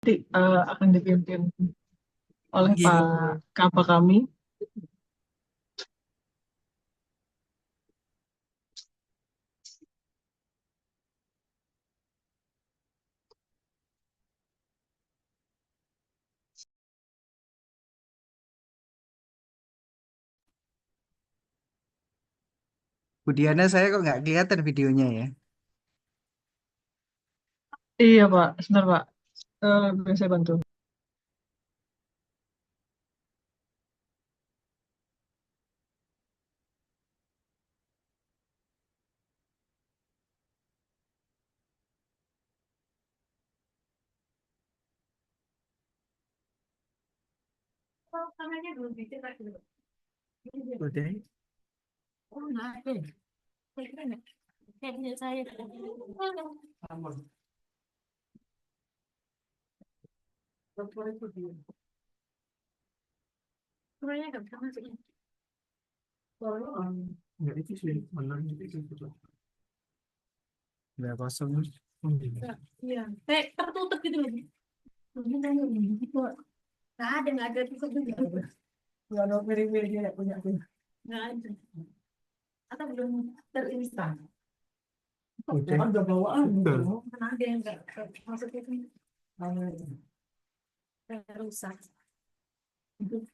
Nanti akan dipimpin oleh Iya, Pak Kapa kami. Bu Diana, saya kok nggak kelihatan videonya ya? Iya Pak, sebentar Pak. Bisa saya bantu. Udah. Nggak itu sih, benar itu. Nggak kosong. Iya. Tertutup gitu loh. Nggak ada tutup juga. Nggak ada piring-piringnya nggak punya aku. Nggak ada. Atau belum terinstal. Udah. Kan udah bawaan. Kan ada yang nggak maksudnya itu rusak. Itu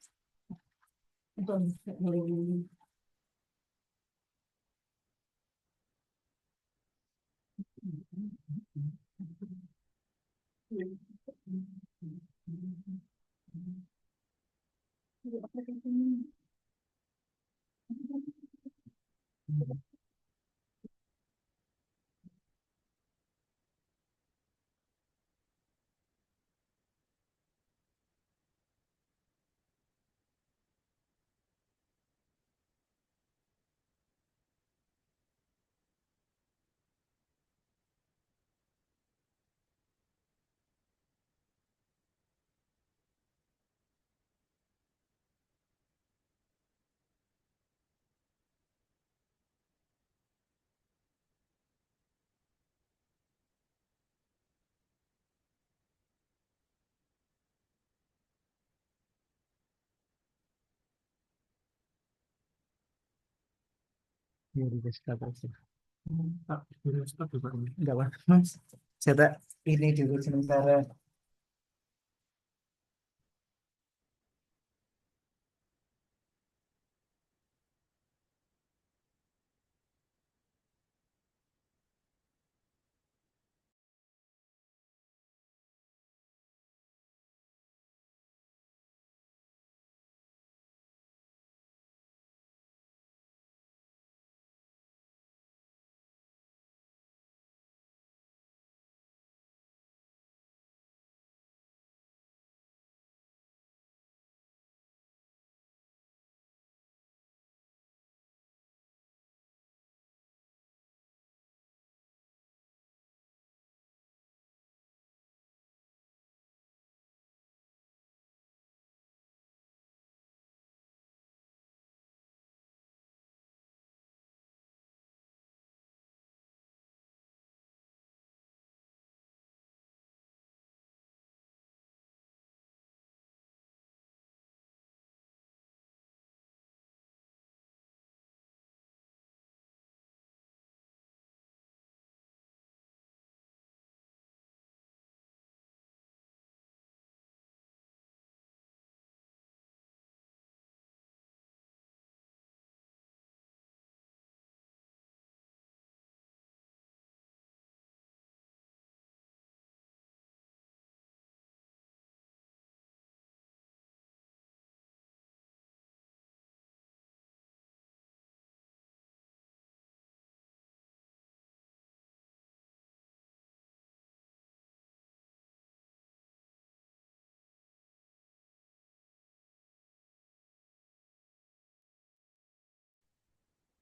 Iya, di stop aja. Pak, di stop juga ini. Enggak apa, Mas. Saya tak ini dulu sementara.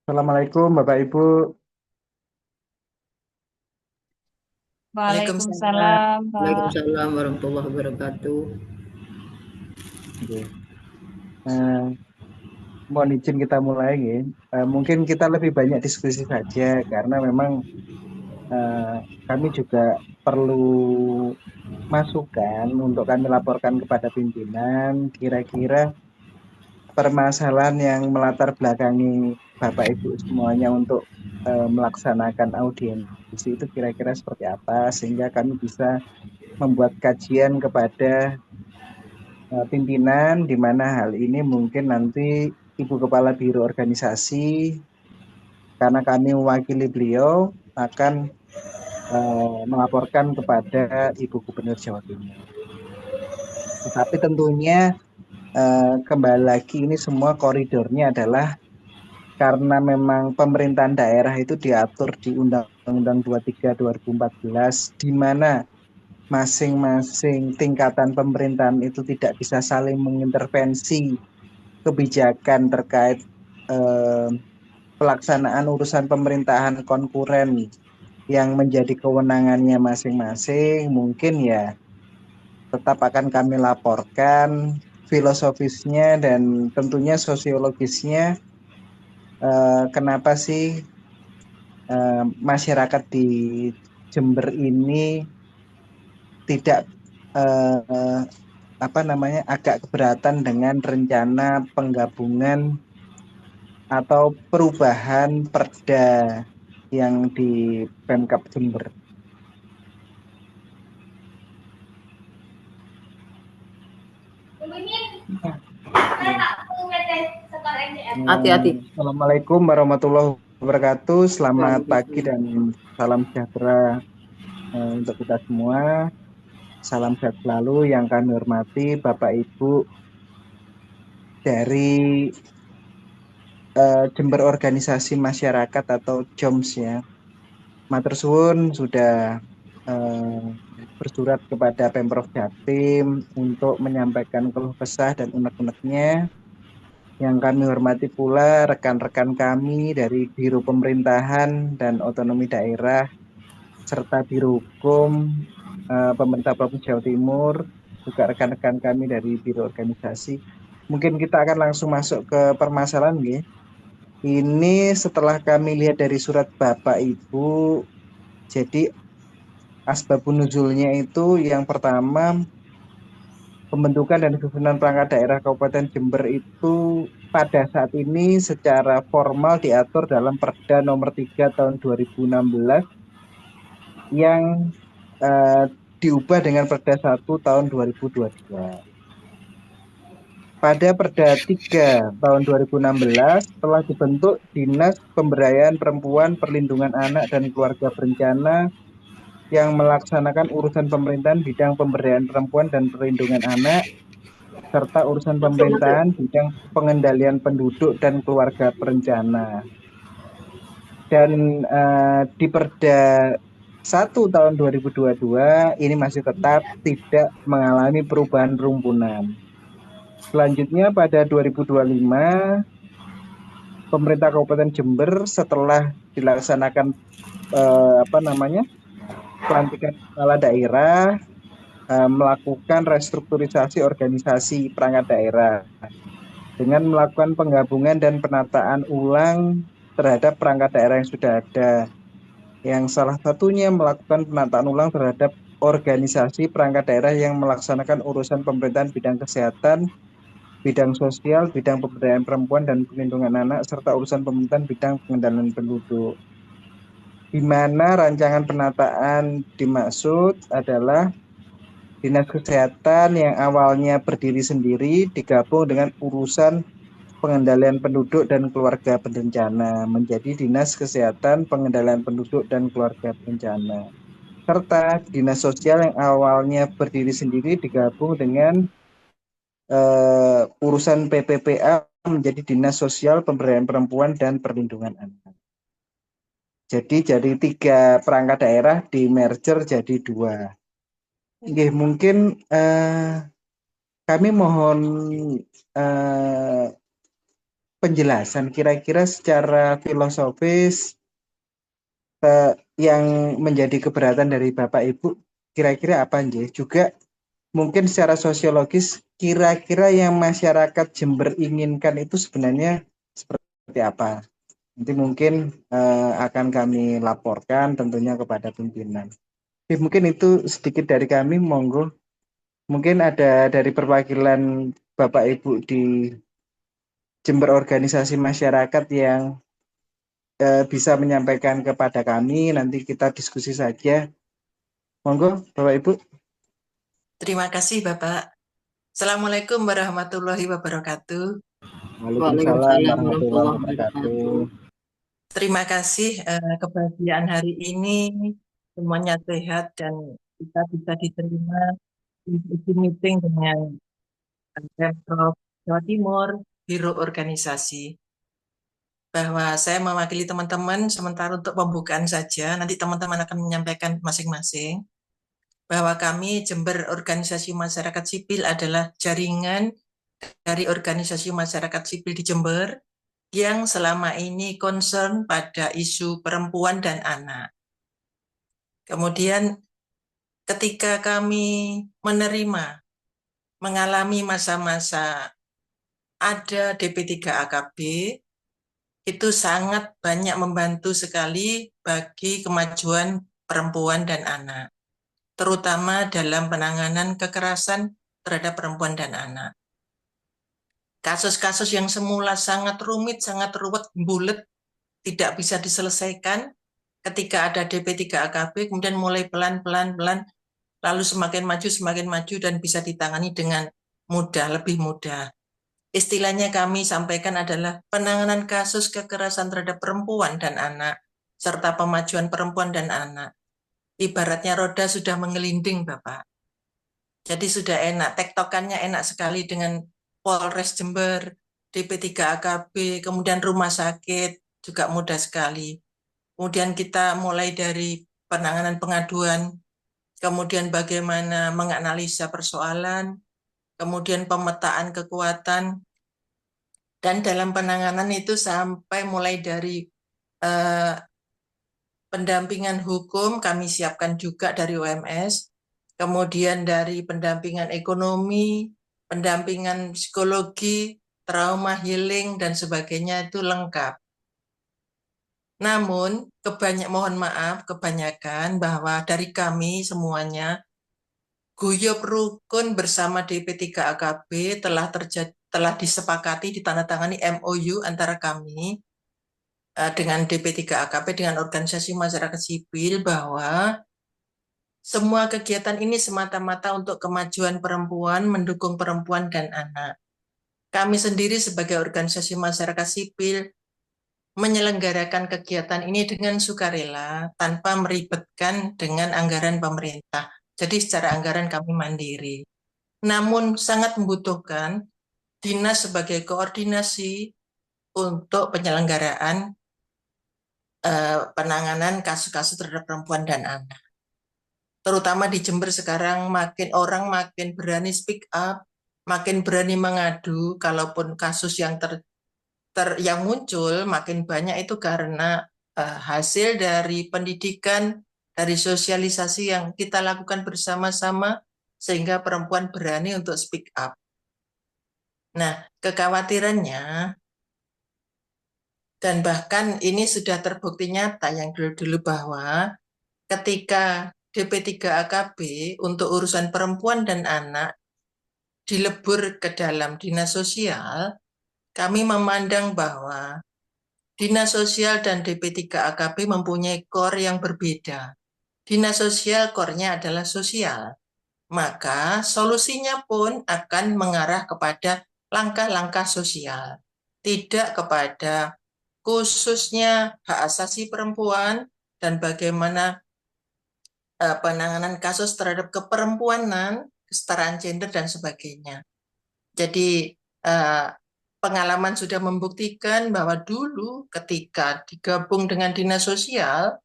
Assalamualaikum Bapak Ibu. Waalaikumsalam. Waalaikumsalam, Pak. Waalaikumsalam warahmatullahi wabarakatuh. Oke. Eh, Mohon izin kita mulai. Mungkin kita lebih banyak diskusi saja karena memang kami juga perlu masukan untuk kami laporkan kepada pimpinan, kira-kira permasalahan yang melatar belakangi Bapak Ibu semuanya untuk melaksanakan audiensi itu kira-kira seperti apa, sehingga kami bisa membuat kajian kepada pimpinan, di mana hal ini mungkin nanti Ibu Kepala Biro Organisasi, karena kami mewakili beliau, akan melaporkan kepada Ibu Gubernur Jawa Timur. Tetapi tentunya kembali lagi ini semua koridornya adalah karena memang pemerintahan daerah itu diatur di Undang-Undang 23 2014, di mana masing-masing tingkatan pemerintahan itu tidak bisa saling mengintervensi kebijakan terkait pelaksanaan urusan pemerintahan konkuren yang menjadi kewenangannya masing-masing. Mungkin ya tetap akan kami laporkan filosofisnya dan tentunya sosiologisnya, kenapa sih masyarakat di Jember ini tidak agak keberatan dengan rencana penggabungan atau perubahan perda yang di Pemkab Jember. Hati-hati. Assalamualaikum warahmatullahi wabarakatuh. Selamat pagi dan salam sejahtera untuk kita semua. Salam sehat selalu yang kami hormati Bapak Ibu dari Jember Organisasi Masyarakat atau JOMS ya. Matur suwun sudah bersurat kepada Pemprov Jatim untuk menyampaikan keluh kesah dan unek-uneknya. Yang kami hormati pula rekan-rekan kami dari Biro Pemerintahan dan Otonomi Daerah serta Biro Hukum Pemerintah Provinsi Jawa Timur, juga rekan-rekan kami dari Biro Organisasi. Mungkin kita akan langsung masuk ke permasalahan ya. Ini setelah kami lihat dari surat Bapak Ibu, jadi asbabun nuzulnya itu yang pertama, pembentukan dan susunan perangkat daerah Kabupaten Jember itu pada saat ini secara formal diatur dalam Perda nomor 3 tahun 2016 yang diubah dengan Perda 1 tahun 2022. Pada Perda 3 tahun 2016 telah dibentuk Dinas Pemberdayaan Perempuan, Perlindungan Anak dan Keluarga Berencana yang melaksanakan urusan pemerintahan bidang pemberdayaan perempuan dan perlindungan anak, serta urusan pemerintahan bidang pengendalian penduduk dan keluarga berencana. Dan di Perda 1 tahun 2022 ini masih tetap tidak mengalami perubahan rumpunan. Selanjutnya pada 2025 pemerintah Kabupaten Jember setelah dilaksanakan pelantikan kepala daerah melakukan restrukturisasi organisasi perangkat daerah dengan melakukan penggabungan dan penataan ulang terhadap perangkat daerah yang sudah ada. Yang salah satunya melakukan penataan ulang terhadap organisasi perangkat daerah yang melaksanakan urusan pemerintahan bidang kesehatan, bidang sosial, bidang pemberdayaan perempuan dan perlindungan anak, serta urusan pemerintahan bidang pengendalian penduduk. Di mana rancangan penataan dimaksud adalah Dinas Kesehatan yang awalnya berdiri sendiri digabung dengan urusan pengendalian penduduk dan keluarga berencana menjadi Dinas Kesehatan, Pengendalian Penduduk dan Keluarga Berencana. Serta Dinas Sosial yang awalnya berdiri sendiri digabung dengan urusan PPPA menjadi Dinas Sosial, Pemberdayaan Perempuan dan Perlindungan Anak. Jadi dari 3 perangkat daerah di merger jadi 2. Oke, mungkin kami mohon penjelasan kira-kira secara filosofis yang menjadi keberatan dari Bapak Ibu kira-kira apa nggih? Juga mungkin secara sosiologis kira-kira yang masyarakat Jember inginkan itu sebenarnya seperti apa? Nanti mungkin akan kami laporkan tentunya kepada pimpinan. Oke, mungkin itu sedikit dari kami, monggo. Mungkin ada dari perwakilan Bapak Ibu di Jember Organisasi Masyarakat yang bisa menyampaikan kepada kami, nanti kita diskusi saja. Monggo, Bapak Ibu. Terima kasih, Bapak. Assalamualaikum warahmatullahi wabarakatuh. Waalaikumsalam warahmatullahi wabarakatuh. Terima kasih kebahagiaan hari ini semuanya sehat dan kita bisa diterima di meeting dengan Pemprov Jawa Timur, Biro Organisasi. Bahwa saya mewakili teman-teman sementara untuk pembukaan saja, nanti teman-teman akan menyampaikan masing-masing. Bahwa kami Jember Organisasi Masyarakat Sipil adalah jaringan dari organisasi masyarakat sipil di Jember yang selama ini concern pada isu perempuan dan anak. Kemudian ketika kami mengalami masa-masa ada DP3AKB, itu sangat banyak membantu sekali bagi kemajuan perempuan dan anak, terutama dalam penanganan kekerasan terhadap perempuan dan anak. Kasus-kasus yang semula sangat rumit, sangat ruwet, bulet, tidak bisa diselesaikan ketika ada DP3AKB, kemudian mulai pelan-pelan, lalu semakin maju, dan bisa ditangani dengan mudah, lebih mudah. Istilahnya kami sampaikan adalah penanganan kasus kekerasan terhadap perempuan dan anak, serta pemajuan perempuan dan anak. Ibaratnya roda sudah mengelinding, Bapak. Jadi sudah enak, tektokannya enak sekali dengan Polres Jember, DP3AKB, kemudian rumah sakit, juga mudah sekali. Kemudian kita mulai dari penanganan pengaduan, kemudian bagaimana menganalisa persoalan, kemudian pemetaan kekuatan, dan dalam penanganan itu sampai mulai dari pendampingan hukum kami siapkan juga dari UMS, kemudian dari pendampingan ekonomi, pendampingan psikologi, trauma healing, dan sebagainya itu lengkap. Namun, mohon maaf, kebanyakan bahwa dari kami semuanya, guyub rukun bersama DP3AKB telah disepakati, ditandatangani MOU antara kami dengan DP3AKB, dengan organisasi masyarakat sipil, bahwa semua kegiatan ini semata-mata untuk kemajuan perempuan, mendukung perempuan dan anak. Kami sendiri sebagai organisasi masyarakat sipil menyelenggarakan kegiatan ini dengan sukarela tanpa meribetkan dengan anggaran pemerintah. Jadi secara anggaran kami mandiri. Namun sangat membutuhkan dinas sebagai koordinasi untuk penyelenggaraan penanganan kasus-kasus terhadap perempuan dan anak. Terutama di Jember sekarang orang makin berani speak up, makin berani mengadu, kalaupun kasus yang yang muncul makin banyak itu karena hasil dari pendidikan, dari sosialisasi yang kita lakukan bersama-sama, sehingga perempuan berani untuk speak up. Nah, kekhawatirannya, dan bahkan ini sudah terbukti nyata yang dulu-dulu, bahwa ketika DP3AKB untuk urusan perempuan dan anak dilebur ke dalam dinas sosial, kami memandang bahwa Dinas Sosial dan DP3AKB mempunyai core yang berbeda. Dinas Sosial core-nya adalah sosial. Maka solusinya pun akan mengarah kepada langkah-langkah sosial. Tidak kepada khususnya hak asasi perempuan dan bagaimana penanganan kasus terhadap keperempuanan, kesetaraan gender, dan sebagainya. Jadi pengalaman sudah membuktikan bahwa dulu ketika digabung dengan dinas sosial,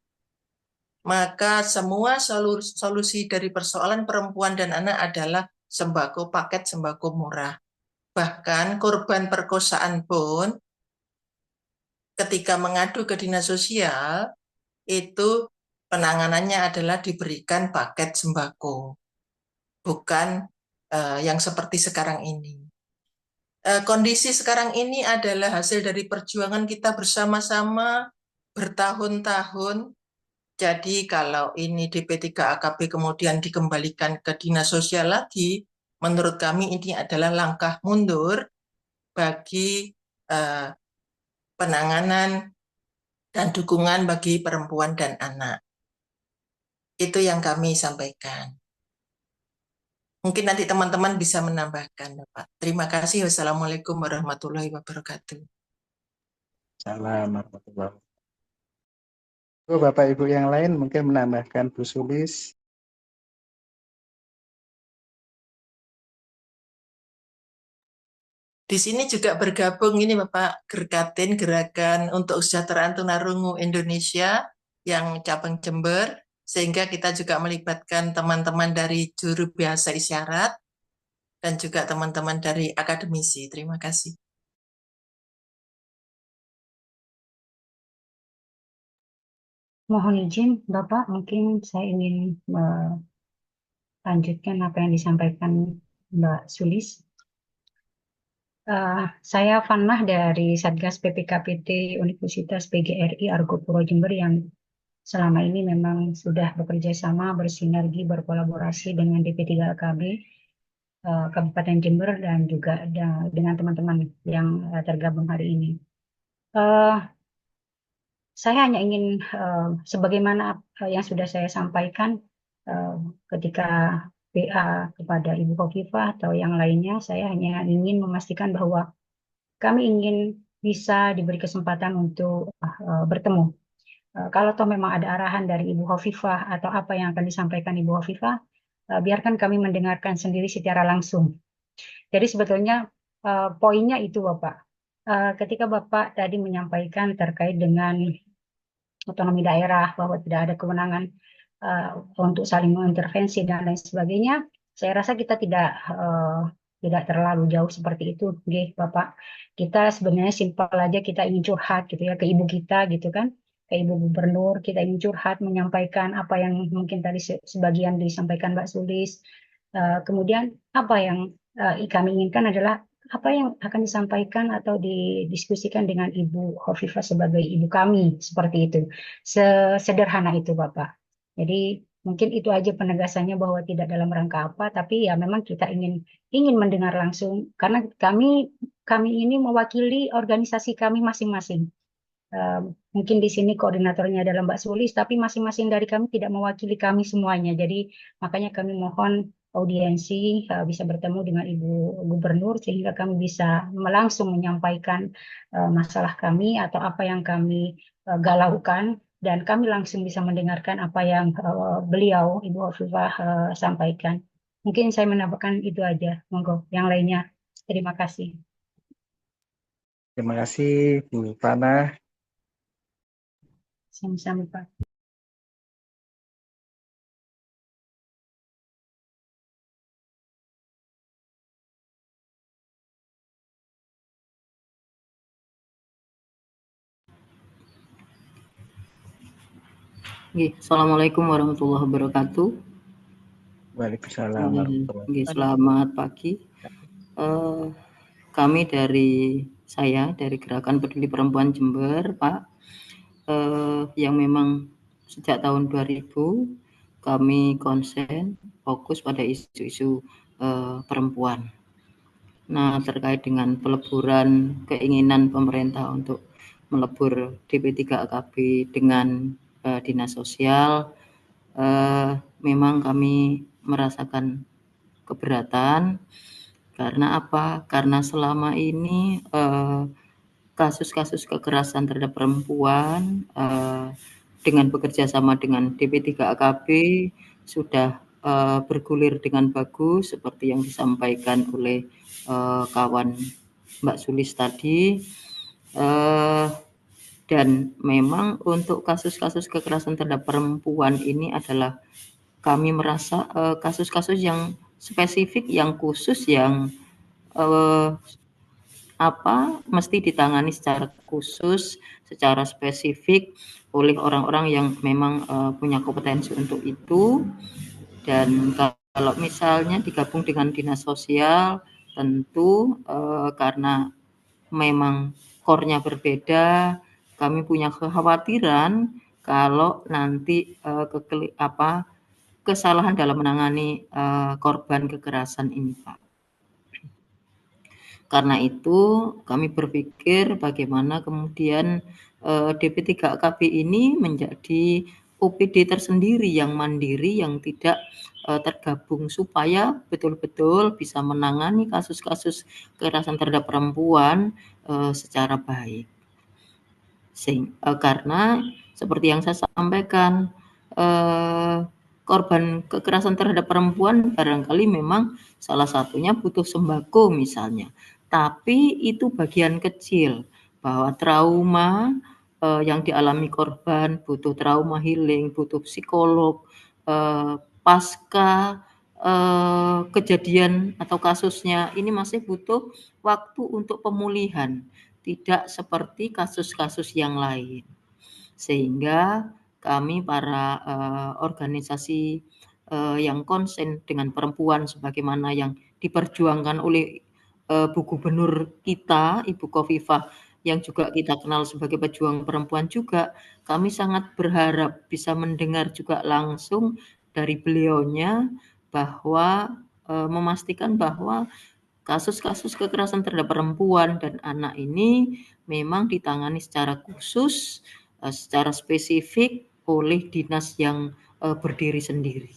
maka semua solusi dari persoalan perempuan dan anak adalah sembako, paket sembako murah. Bahkan korban perkosaan pun ketika mengadu ke dinas sosial, itu penanganannya adalah diberikan paket sembako, bukan yang seperti sekarang ini. kondisi sekarang ini adalah hasil dari perjuangan kita bersama-sama bertahun-tahun. Jadi kalau ini DP3AKB kemudian dikembalikan ke dinas sosial lagi, menurut kami ini adalah langkah mundur bagi penanganan dan dukungan bagi perempuan dan anak. Itu yang kami sampaikan. Mungkin nanti teman-teman bisa menambahkan, Bapak. Terima kasih. Wassalamualaikum warahmatullahi wabarakatuh. Salam warahmatullahi wabarakatuh. Bapak Ibu yang lain mungkin menambahkan Bu Sulis. Di sini juga bergabung ini Bapak Gerkatin, Gerakan untuk Kesejahteraan Tunarungu Indonesia yang cabang Jember, sehingga kita juga melibatkan teman-teman dari juru bahasa isyarat dan juga teman-teman dari akademisi. Terima kasih. Mohon izin, Bapak, mungkin saya ingin melanjutkan apa yang disampaikan Mbak Sulis. Saya Fanmah dari Satgas PPKPT Universitas PGRI Argopuro Jember yang selama ini memang sudah bekerja sama, bersinergi, berkolaborasi dengan DP3AKB Kabupaten Jember dan juga dengan teman-teman yang tergabung hari ini. Saya hanya ingin sebagaimana yang sudah saya sampaikan ketika PA kepada Ibu Khofifah atau yang lainnya, saya hanya ingin memastikan bahwa kami ingin bisa diberi kesempatan untuk bertemu. Kalau toh memang ada arahan dari Ibu Khofifah atau apa yang akan disampaikan Ibu Khofifah, biarkan kami mendengarkan sendiri secara langsung. Jadi sebetulnya poinnya itu Bapak. Ketika Bapak tadi menyampaikan terkait dengan otonomi daerah bahwa tidak ada kewenangan untuk saling mengintervensi dan lain sebagainya, saya rasa kita tidak terlalu jauh seperti itu, Bapak. Kita sebenarnya simpel aja, kita ingin curhat gitu ya ke ibu kita gitu kan, ke ibu gubernur, kita ingin curhat menyampaikan apa yang mungkin tadi sebagian disampaikan Mbak Sulis. Kemudian apa yang kami inginkan adalah apa yang akan disampaikan atau didiskusikan dengan Ibu Khofifah sebagai ibu kami, seperti itu. Sederhana itu, Bapak. Jadi mungkin itu aja penegasannya bahwa tidak dalam rangka apa, tapi ya memang kita ingin mendengar langsung karena kami ini mewakili organisasi kami masing-masing. Mungkin di sini koordinatornya adalah Mbak Sulis, tapi masing-masing dari kami tidak mewakili kami semuanya. Jadi makanya kami mohon audiensi bisa bertemu dengan Ibu Gubernur sehingga kami bisa langsung menyampaikan masalah kami atau apa yang kami galaukan dan kami langsung bisa mendengarkan apa yang beliau Ibu Khofifah sampaikan. Mungkin saya menambahkan itu aja. Monggo yang lainnya. Terima kasih. Terima kasih Bu Fana. Sama-sama, Pak. Assalamualaikum warahmatullahi wabarakatuh. Waalaikumsalam warahmatullahi wabarakatuh. Selamat pagi. Kami dari Gerakan Peduli Perempuan Jember, Pak, yang memang sejak tahun 2000 kami konsen fokus pada isu-isu perempuan. Nah, terkait dengan peleburan keinginan pemerintah untuk melebur DP3AKB dengan dinas sosial, memang kami merasakan keberatan. Karena apa? Karena selama ini kasus-kasus kekerasan terhadap perempuan dengan bekerja sama dengan DP3AKB sudah bergulir dengan bagus seperti yang disampaikan oleh kawan Mbak Sulis tadi. Dan memang untuk kasus-kasus kekerasan terhadap perempuan ini adalah kami merasa kasus-kasus yang spesifik, yang khusus, yang mesti ditangani secara khusus, secara spesifik oleh orang-orang yang memang punya kompetensi untuk itu. Dan kalau misalnya digabung dengan dinas sosial, tentu karena memang core-nya berbeda, kami punya kekhawatiran kalau nanti kesalahan dalam menangani korban kekerasan ini, Pak. Karena itu kami berpikir bagaimana kemudian DP3KB ini menjadi OPD tersendiri yang mandiri, yang tidak tergabung, supaya betul-betul bisa menangani kasus-kasus kekerasan terhadap perempuan secara baik. Karena seperti yang saya sampaikan, korban kekerasan terhadap perempuan barangkali memang salah satunya butuh sembako misalnya, tapi itu bagian kecil, bahwa trauma yang dialami korban butuh trauma healing, butuh psikolog pasca kejadian atau kasusnya ini masih butuh waktu untuk pemulihan, tidak seperti kasus-kasus yang lain. Sehingga kami para organisasi yang konsen dengan perempuan sebagaimana yang diperjuangkan oleh Bu Gubernur kita, Ibu Khofifah, yang juga kita kenal sebagai pejuang perempuan juga, kami sangat berharap bisa mendengar juga langsung dari beliaunya bahwa memastikan bahwa kasus-kasus kekerasan terhadap perempuan dan anak ini memang ditangani secara khusus, secara spesifik oleh dinas yang berdiri sendiri.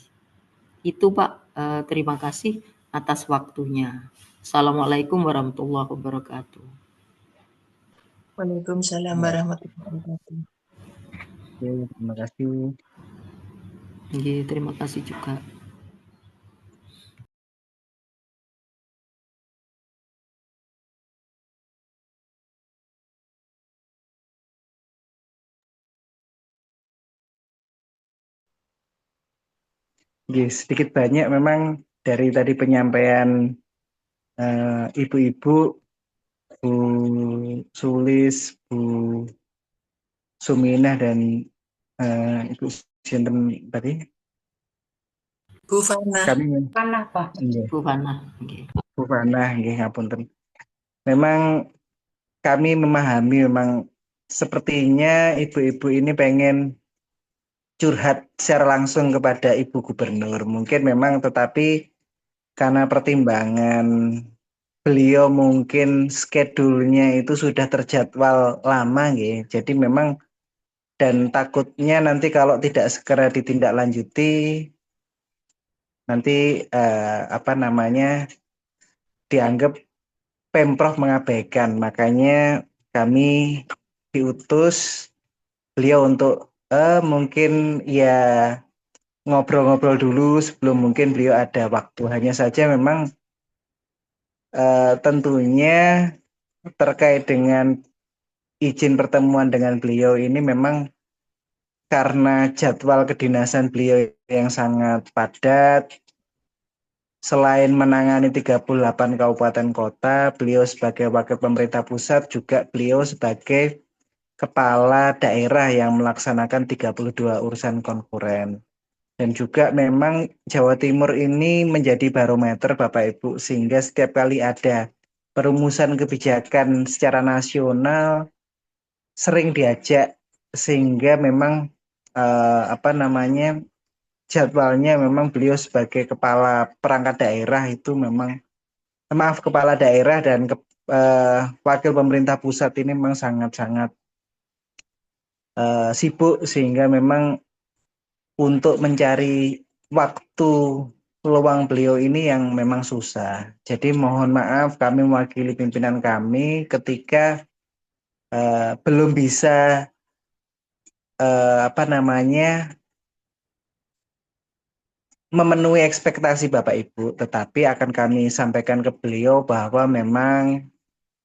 Itu Pak, terima kasih atas waktunya. Assalamualaikum warahmatullahi wabarakatuh. Waalaikumsalam warahmatullahi wabarakatuh. Oke, terima kasih. Terima kasih juga. Sedikit banyak memang dari tadi penyampaian ibu-ibu, Bu Sulis, Bu Suminah, dan Ibu Sinten tadi. Bu Fana. Kami Panah, Pak. Bu Fana. Bu Fana, ngapunten. Memang kami memahami, memang sepertinya ibu-ibu ini pengen curhat secara langsung kepada Ibu Gubernur. Mungkin memang, tetapi karena pertimbangan beliau mungkin schedule-nya itu sudah terjadwal lama, jadi memang, dan takutnya nanti kalau tidak segera ditindaklanjuti nanti dianggap Pemprov mengabaikan. Makanya kami diutus beliau untuk mungkin ya ngobrol-ngobrol dulu sebelum mungkin beliau ada waktu. Hanya saja memang tentunya terkait dengan izin pertemuan dengan beliau ini memang karena jadwal kedinasan beliau yang sangat padat. Selain menangani 38 kabupaten kota, beliau sebagai wakil pemerintah pusat juga beliau sebagai kepala daerah yang melaksanakan 32 urusan konkuren. Dan juga memang Jawa Timur ini menjadi barometer Bapak Ibu, sehingga setiap kali ada perumusan kebijakan secara nasional sering diajak, sehingga memang jadwalnya memang beliau sebagai kepala perangkat daerah itu memang kepala daerah dan wakil pemerintah pusat ini memang sangat-sangat sibuk, sehingga memang untuk mencari waktu peluang beliau ini yang memang susah. Jadi mohon maaf kami mewakili pimpinan kami ketika belum bisa memenuhi ekspektasi Bapak Ibu, tetapi akan kami sampaikan ke beliau bahwa memang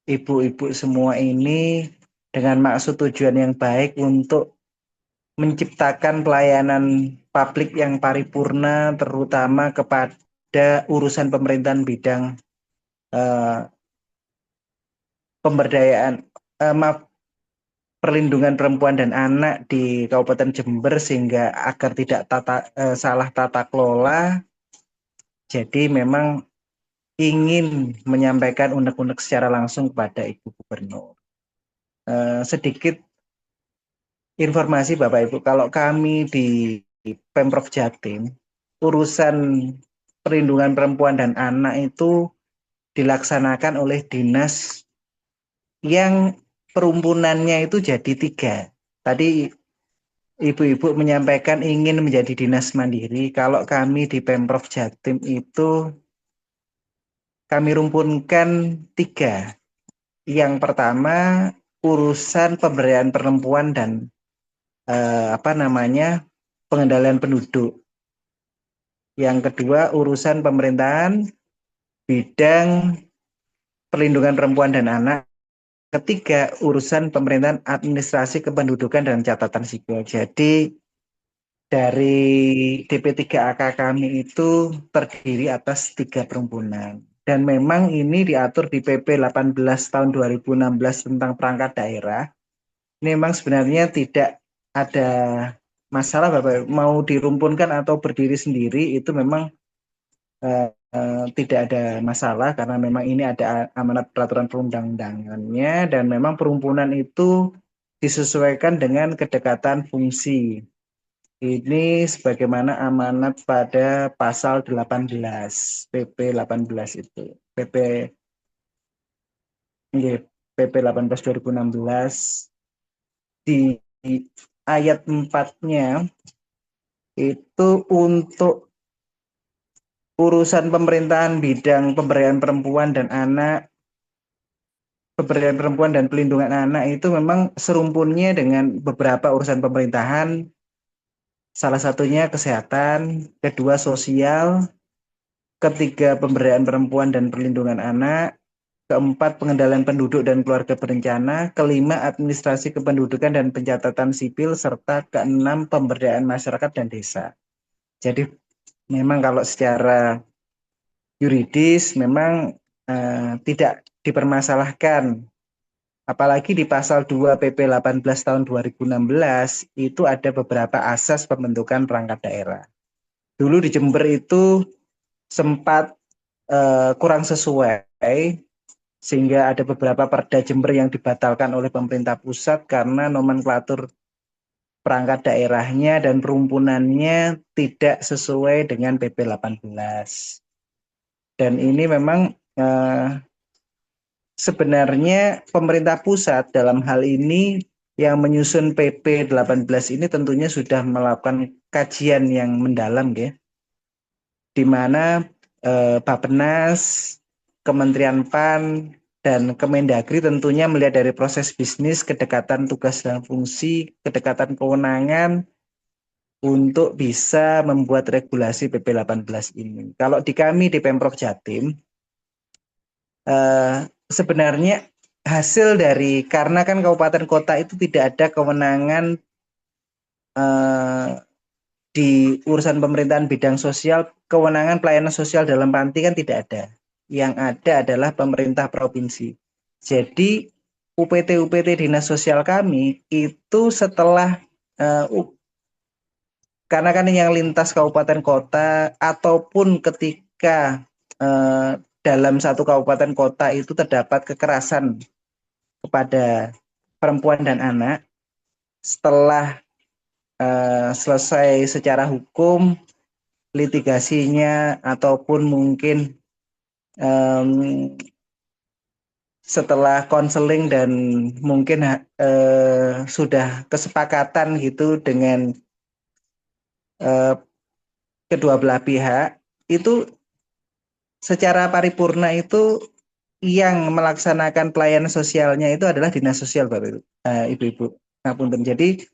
ibu-ibu semua ini dengan maksud tujuan yang baik untuk menciptakan pelayanan publik yang paripurna, terutama kepada urusan pemerintahan bidang perlindungan perempuan dan anak di Kabupaten Jember, sehingga agar tidak salah tata kelola. Jadi memang ingin menyampaikan unek-unek secara langsung kepada Ibu Gubernur. Sedikit informasi Bapak Ibu, kalau kami di Pemprov Jatim, urusan perlindungan perempuan dan anak itu dilaksanakan oleh dinas yang perumpunannya itu jadi 3. Tadi Ibu-ibu menyampaikan ingin menjadi dinas mandiri. Kalau kami di Pemprov Jatim itu kami rumpunkan 3. Yang pertama urusan pemberdayaan perempuan dan pengendalian penduduk. Yang kedua urusan pemerintahan bidang perlindungan perempuan dan anak. Ketiga urusan pemerintahan administrasi kependudukan dan catatan sipil. Jadi dari DP3AK kami itu terdiri atas 3 perumpunan. Dan memang ini diatur di PP 18 tahun 2016 tentang perangkat daerah. Ini memang sebenarnya tidak ada masalah Bapak, mau dirumpunkan atau berdiri sendiri itu memang tidak ada masalah karena memang ini ada amanat peraturan perundang-undangannya dan memang perumpunan itu disesuaikan dengan kedekatan fungsi. Ini sebagaimana amanat pada pasal 18 PP 18 itu. PP 18 2016 di ayat 4-nya itu untuk urusan pemerintahan bidang pemberdayaan perempuan dan anak, pemberdayaan perempuan dan pelindungan anak itu memang serumpunnya dengan beberapa urusan pemerintahan. Salah satunya kesehatan, kedua sosial, ketiga pemberdayaan perempuan dan perlindungan anak, keempat pengendalian penduduk dan keluarga berencana, kelima administrasi kependudukan dan pencatatan sipil, serta keenam pemberdayaan masyarakat dan desa. Jadi memang kalau secara yuridis memang tidak dipermasalahkan. Apalagi di pasal 2 PP 18 tahun 2016 itu ada beberapa asas pembentukan perangkat daerah. Dulu di Jember itu sempat kurang sesuai sehingga ada beberapa perda Jember yang dibatalkan oleh pemerintah pusat karena nomenklatur perangkat daerahnya dan perumpunannya tidak sesuai dengan PP 18. Dan ini memang sebenarnya pemerintah pusat dalam hal ini yang menyusun PP 18 ini tentunya sudah melakukan kajian yang mendalam ya. Di mana Bappenas, Kementerian PAN, dan Kemendagri tentunya melihat dari proses bisnis, kedekatan tugas dan fungsi, kedekatan kewenangan untuk bisa membuat regulasi PP 18 ini. Kalau di kami di Pemprov Jatim, sebenarnya hasil dari, karena kan kabupaten kota itu tidak ada kewenangan di urusan pemerintahan bidang sosial, kewenangan pelayanan sosial dalam panti kan tidak ada. Yang ada adalah pemerintah provinsi. Jadi UPT dinas sosial kami itu setelah karena kan yang lintas kabupaten kota ataupun ketika dalam satu kabupaten kota itu terdapat kekerasan kepada perempuan dan anak, setelah selesai secara hukum litigasinya ataupun mungkin setelah konseling dan mungkin sudah kesepakatan gitu dengan kedua belah pihak, itu secara paripurna itu yang melaksanakan pelayanan sosialnya itu adalah dinas sosial Bapak Ibu-ibu. Ngapunten. Jadi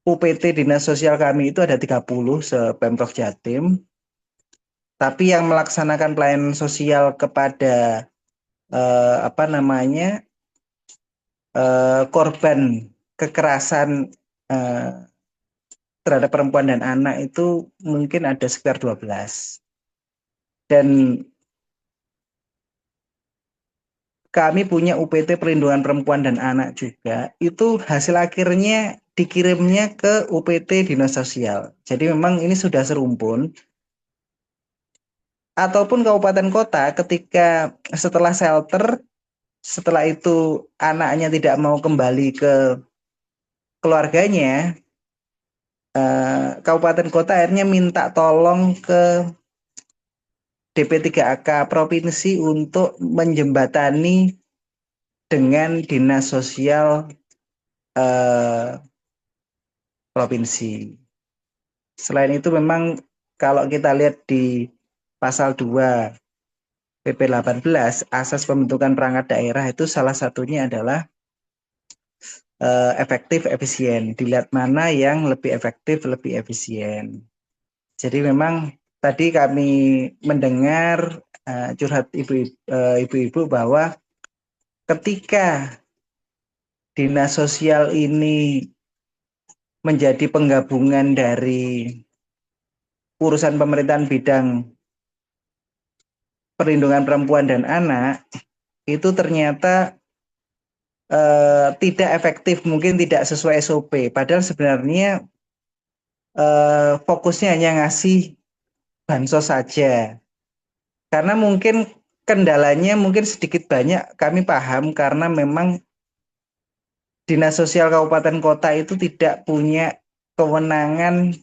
UPT dinas sosial kami itu ada 30 se-Pemprov Jatim. Tapi yang melaksanakan pelayanan sosial kepada korban kekerasan terhadap perempuan dan anak itu mungkin ada sekitar 12. Dan kami punya UPT perlindungan perempuan dan anak juga, itu hasil akhirnya dikirimnya ke UPT dinas sosial. Jadi memang ini sudah serumpun. ataupun kabupaten kota ketika setelah shelter, setelah itu anaknya tidak mau kembali ke keluarganya, kabupaten kota akhirnya minta tolong ke DP3AK provinsi untuk menjembatani dengan dinas sosial provinsi. Selain itu memang kalau kita lihat di pasal 2 PP 18 asas pembentukan perangkat daerah itu salah satunya adalah efektif efisien. Dilihat mana yang lebih efektif, lebih efisien. Jadi memang tadi kami mendengar curhat ibu-ibu bahwa ketika dinas sosial ini menjadi penggabungan dari urusan pemerintahan bidang perlindungan perempuan dan anak, itu ternyata tidak efektif, mungkin tidak sesuai SOP. Padahal sebenarnya fokusnya hanya ngasih bansos saja. Karena mungkin kendalanya mungkin sedikit banyak kami paham karena memang dinas sosial kabupaten kota itu tidak punya kewenangan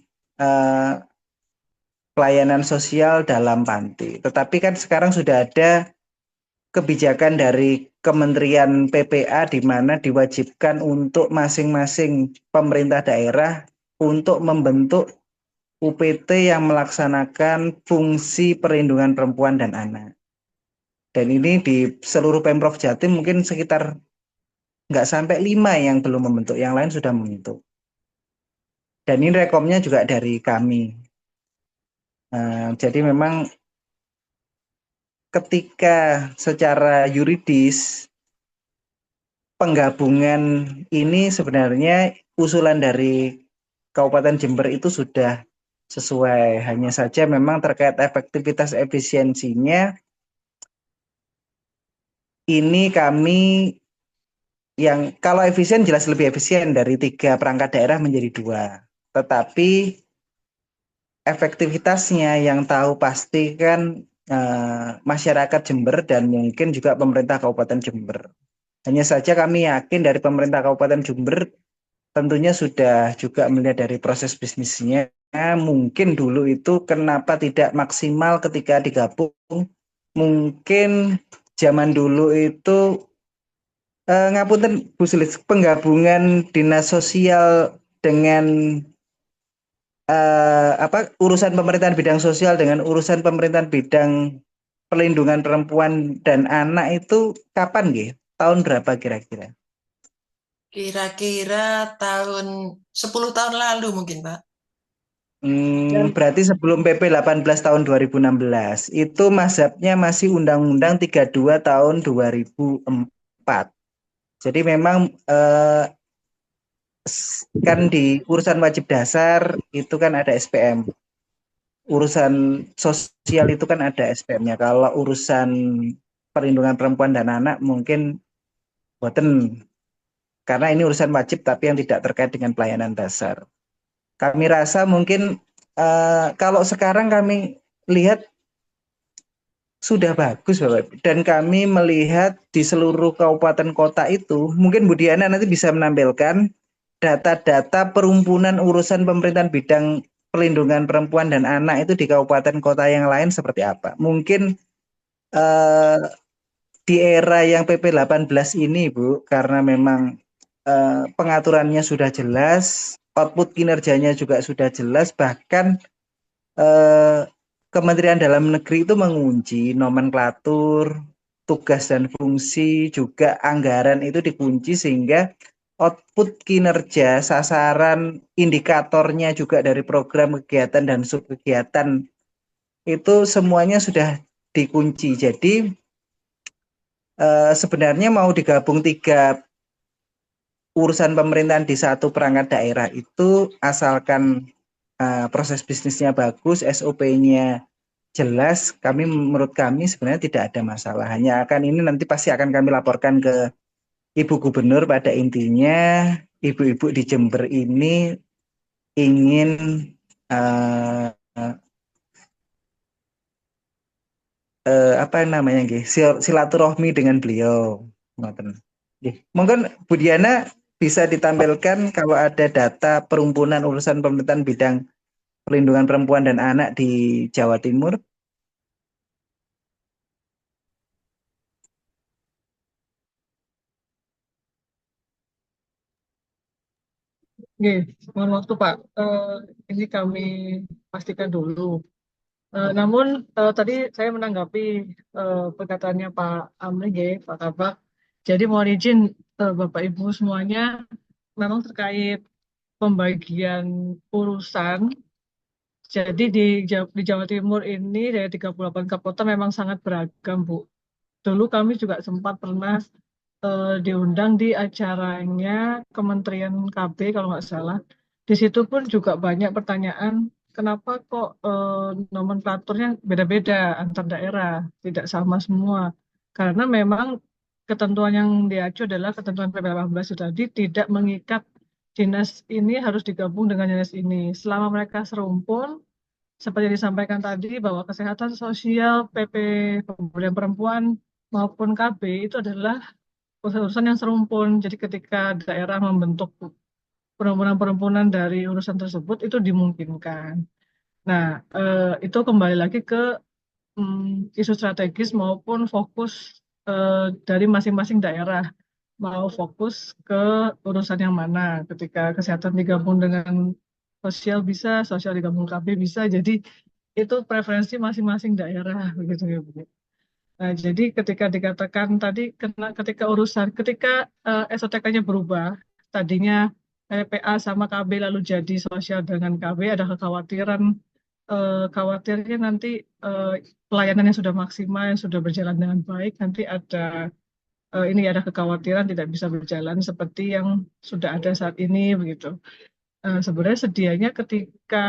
pelayanan sosial dalam panti. Tetapi kan sekarang sudah ada kebijakan dari Kementerian PPA di mana diwajibkan untuk masing-masing pemerintah daerah untuk membentuk UPT yang melaksanakan fungsi perlindungan perempuan dan anak. Dan ini di seluruh Pemprov Jatim mungkin sekitar nggak sampai 5 yang belum membentuk, yang lain sudah membentuk. Dan ini rekomnya juga dari kami. Jadi memang ketika secara yuridis penggabungan ini sebenarnya usulan dari Kabupaten Jember itu sudah sesuai. Hanya saja memang terkait efektivitas efisiensinya ini kami yang kalau efisien jelas lebih efisien dari 3 perangkat daerah menjadi 2. Tetapi efektivitasnya yang tahu pasti kan masyarakat Jember dan mungkin juga pemerintah Kabupaten Jember. Hanya saja kami yakin dari pemerintah Kabupaten Jember tentunya sudah juga melihat dari proses bisnisnya. Mungkin dulu itu kenapa tidak maksimal ketika digabung. Mungkin zaman dulu itu ngapunten Bu Sulis, penggabungan dinas sosial dengan urusan pemerintahan bidang sosial dengan urusan pemerintahan bidang perlindungan perempuan dan anak itu kapan nggih? Tahun berapa kira-kira? Kira-kira 10 tahun lalu mungkin, Pak. Berarti sebelum PP 18 tahun 2016 itu mazhabnya masih Undang-Undang 32 tahun 2004. Jadi memang kan di urusan wajib dasar itu kan ada SPM. Urusan sosial itu kan ada SPM-nya. Kalau urusan perlindungan perempuan dan anak mungkin boten karena ini urusan wajib tapi yang tidak terkait dengan pelayanan dasar. Kami rasa mungkin kalau sekarang kami lihat sudah bagus Bapak. Dan kami melihat di seluruh kabupaten kota itu, mungkin Bu Diana nanti bisa menampilkan data-data perumpunan urusan pemerintahan bidang perlindungan perempuan dan anak itu di kabupaten kota yang lain seperti apa. Mungkin di era yang PP 18 ini Bu, karena memang pengaturannya sudah jelas, output kinerjanya juga sudah jelas, bahkan Kementerian Dalam Negeri itu mengunci nomenklatur, tugas dan fungsi, juga anggaran itu dikunci sehingga output kinerja, sasaran, indikatornya juga dari program kegiatan dan subkegiatan itu semuanya sudah dikunci. Jadi sebenarnya mau digabung 3 urusan pemerintahan di satu perangkat daerah itu asalkan proses bisnisnya bagus, SOP-nya jelas, menurut kami sebenarnya tidak ada masalah. Hanya akan ini nanti pasti akan kami laporkan ke Ibu Gubernur pada intinya ibu-ibu di Jember ini ingin apa namanya nggih, silaturahmi dengan beliau. Ngoten. Nggih. Mungkin Bu Diana bisa ditampilkan kalau ada data perumpunan urusan pemerintahan bidang perlindungan perempuan dan anak di Jawa Timur. Oke, mohon waktu Pak. Ini kami pastikan dulu. Namun tadi saya menanggapi perkataannya Pak Amri, Pak Kabak. Jadi mohon izin Bapak Ibu semuanya, memang terkait pembagian urusan. Jadi di Jawa Timur ini dari 38 kota memang sangat beragam, Bu. Dulu kami juga sempat pernah diundang di acaranya Kementerian KB kalau nggak salah. Di situ pun juga banyak pertanyaan, kenapa kok nomenklaturnya beda-beda antar daerah, tidak sama semua. Karena memang ketentuan yang diacu adalah ketentuan PP 18 itu tadi tidak mengikat dinas ini harus digabung dengan dinas ini. Selama mereka serumpun, seperti yang disampaikan tadi bahwa kesehatan sosial, PP Pemberdayaan Perempuan maupun KB itu adalah urusan yang serumpun. Jadi ketika daerah membentuk perempuan-perempuan dari urusan tersebut itu dimungkinkan. Nah, itu kembali lagi ke isu strategis maupun fokus dari masing-masing daerah. Mau fokus ke urusan yang mana. Ketika kesehatan digabung dengan sosial bisa, sosial digabung KB bisa. Jadi itu preferensi masing-masing daerah begitu ya Bu. Nah, jadi ketika dikatakan tadi ketika SOTK-nya berubah, tadinya PA sama KB lalu jadi sosial dengan KB, ada kekhawatiran khawatirnya nanti eh, pelayanan yang sudah maksimal yang sudah berjalan dengan baik nanti ini ada kekhawatiran tidak bisa berjalan seperti yang sudah ada saat ini begitu. Sebenarnya sedianya ketika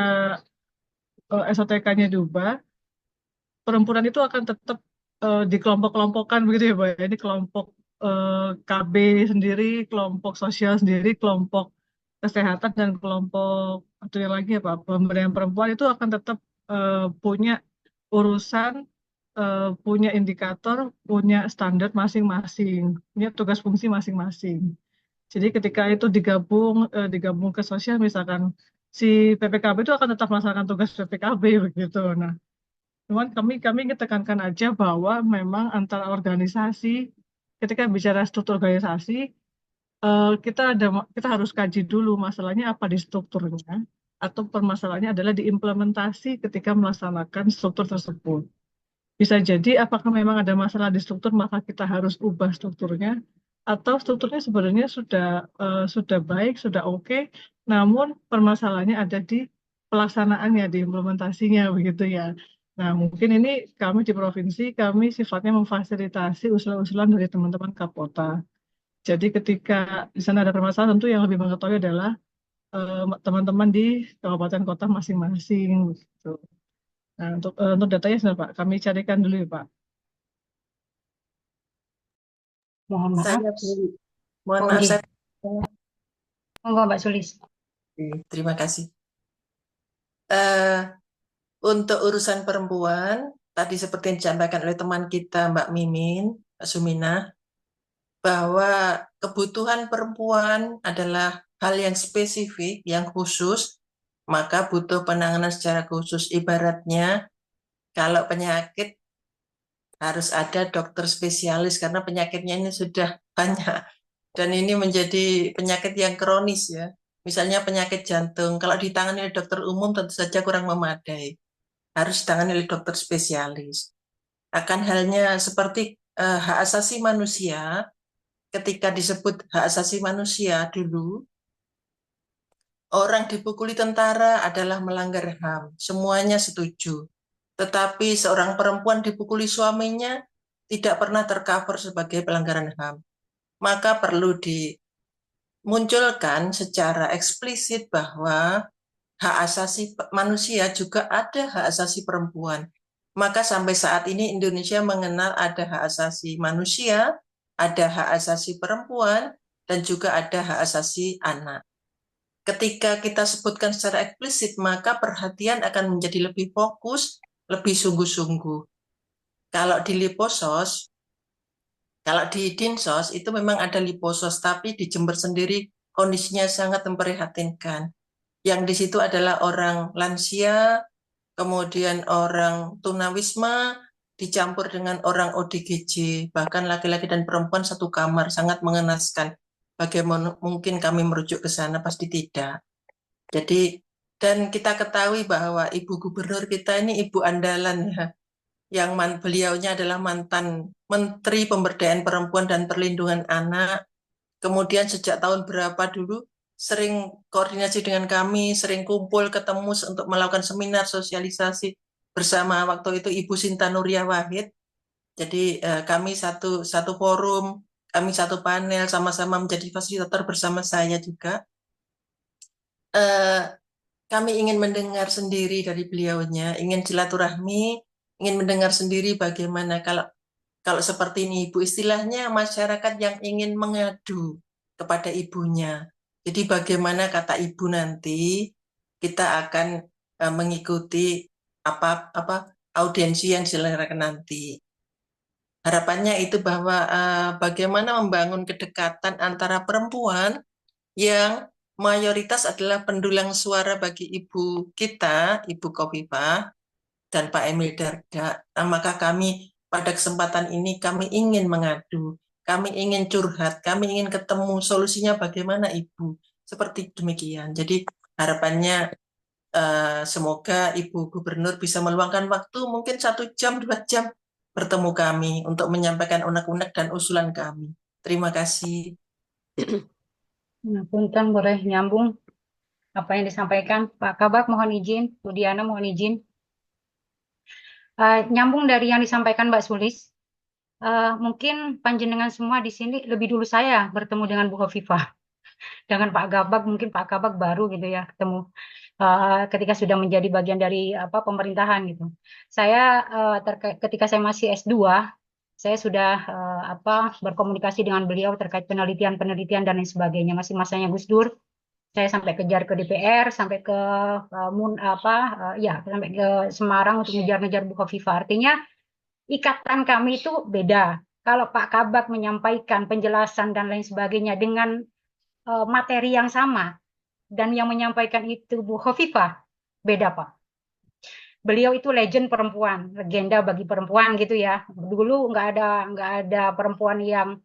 SOTK-nya diubah, perempuan itu akan tetap dikelompok-kelompokkan begitu ya, Pak. Ini kelompok KB sendiri, kelompok sosial sendiri, kelompok kesehatan dan kelompok atau yang lagi apa pemberdayaan perempuan itu akan tetap punya urusan, punya indikator, punya standar masing-masing, punya tugas fungsi masing-masing. Jadi ketika itu digabung ke sosial misalkan si PPKB itu akan tetap melaksanakan tugas PPKB begitu. Nah, cuman kami ingin tekankan aja bahwa memang antara organisasi, ketika bicara struktur organisasi, kita harus kaji dulu masalahnya apa di strukturnya, atau permasalahannya adalah di implementasi ketika melaksanakan struktur tersebut. Bisa jadi apakah memang ada masalah di struktur, maka kita harus ubah strukturnya, atau strukturnya sebenarnya sudah baik, sudah oke, namun permasalahannya ada di pelaksanaannya, di implementasinya begitu ya. Nah, mungkin ini kami di provinsi, kami sifatnya memfasilitasi usulan-usulan dari teman-teman Kapolta. Jadi ketika di sana ada permasalahan, tentu yang lebih mengetahui adalah teman-teman di kabupaten kota masing-masing gitu. Nah, untuk datanya sebentar Pak, kami carikan dulu ya Pak. Mohon maaf. Saya mohon Oh, maaf, nggih. saya Monggo Mbak Sulis. terima kasih. Eh, untuk urusan perempuan, tadi seperti yang disampaikan oleh teman kita Mbak Mimin, Mbak Sumina, bahwa kebutuhan perempuan adalah hal yang spesifik, yang khusus, maka butuh penanganan secara khusus. Ibaratnya, kalau penyakit harus ada dokter spesialis karena penyakitnya ini sudah banyak. Dan ini menjadi penyakit yang kronis ya. Misalnya penyakit jantung, kalau ditangani oleh dokter umum tentu saja kurang memadai. Harus ditangani oleh dokter spesialis. Akan halnya seperti hak asasi manusia, ketika disebut hak asasi manusia dulu, orang dipukuli tentara adalah melanggar HAM. Semuanya setuju. Tetapi seorang perempuan dipukuli suaminya tidak pernah tercover sebagai pelanggaran HAM. Maka perlu dimunculkan secara eksplisit bahwa hak asasi manusia juga ada hak asasi perempuan. Maka sampai saat ini Indonesia mengenal ada hak asasi manusia, ada hak asasi perempuan, dan juga ada hak asasi anak. Ketika kita sebutkan secara eksplisit, maka perhatian akan menjadi lebih fokus, lebih sungguh-sungguh. Kalau di Liposos, kalau di Dinsos itu memang ada Liposos, tapi di Jember sendiri kondisinya sangat memprihatinkan. Yang di situ adalah orang lansia, kemudian orang tunawisma, dicampur dengan orang ODGJ, bahkan laki-laki dan perempuan satu kamar, sangat mengenaskan. Bagaimana mungkin kami merujuk ke sana? Pasti tidak. Jadi, dan kita ketahui bahwa Ibu Gubernur kita ini Ibu andalan ya, yang beliaunya adalah mantan Menteri Pemberdayaan Perempuan dan Perlindungan Anak. Kemudian sejak tahun berapa dulu sering koordinasi dengan kami, sering kumpul ketemu untuk melakukan seminar sosialisasi bersama waktu itu Ibu Sinta Nuria Wahid. Jadi kami satu forum, kami satu panel sama-sama menjadi fasilitator bersama saya juga. Kami ingin mendengar sendiri dari beliaunya, ingin silaturahmi, ingin mendengar sendiri bagaimana kalau seperti ini Ibu, istilahnya masyarakat yang ingin mengadu kepada ibunya. Jadi bagaimana kata Ibu nanti kita akan mengikuti apa audiensi yang diselenggarakan nanti. Harapannya itu bahwa bagaimana membangun kedekatan antara perempuan yang mayoritas adalah pendulang suara bagi ibu kita, Ibu Khofifah dan Pak Emil Dardak. Maka kami pada kesempatan ini kami ingin mengadu, kami ingin curhat, kami ingin ketemu solusinya bagaimana Ibu. Seperti demikian. Jadi harapannya semoga Ibu Gubernur bisa meluangkan waktu mungkin 1 jam, 2 jam bertemu kami untuk menyampaikan unek-unek dan usulan kami. Terima kasih. Nah, punten boleh nyambung apa yang disampaikan Pak Kabak, mohon izin, Bu Diana mohon izin. Nyambung dari yang disampaikan Mbak Sulis, mungkin panjenengan semua di sini lebih dulu saya bertemu dengan Bu Khofifah. Dengan Pak Kabak, mungkin Pak Kabak baru gitu ya ketemu ketika sudah menjadi bagian dari pemerintahan gitu. Saya ketika saya masih S2, saya sudah berkomunikasi dengan beliau terkait penelitian-penelitian dan lain sebagainya. Masih masanya Gus Dur. Saya sampai kejar ke DPR, sampai ke sampai ke Semarang untuk ngejar-ngejar Bu Khofifah. Artinya ikatan kami itu beda. Kalau Pak Kabak menyampaikan penjelasan dan lain sebagainya dengan materi yang sama dan yang menyampaikan itu Bu Khofifah, beda Pak. Beliau itu legend perempuan, legenda bagi perempuan gitu ya. Dulu nggak ada perempuan yang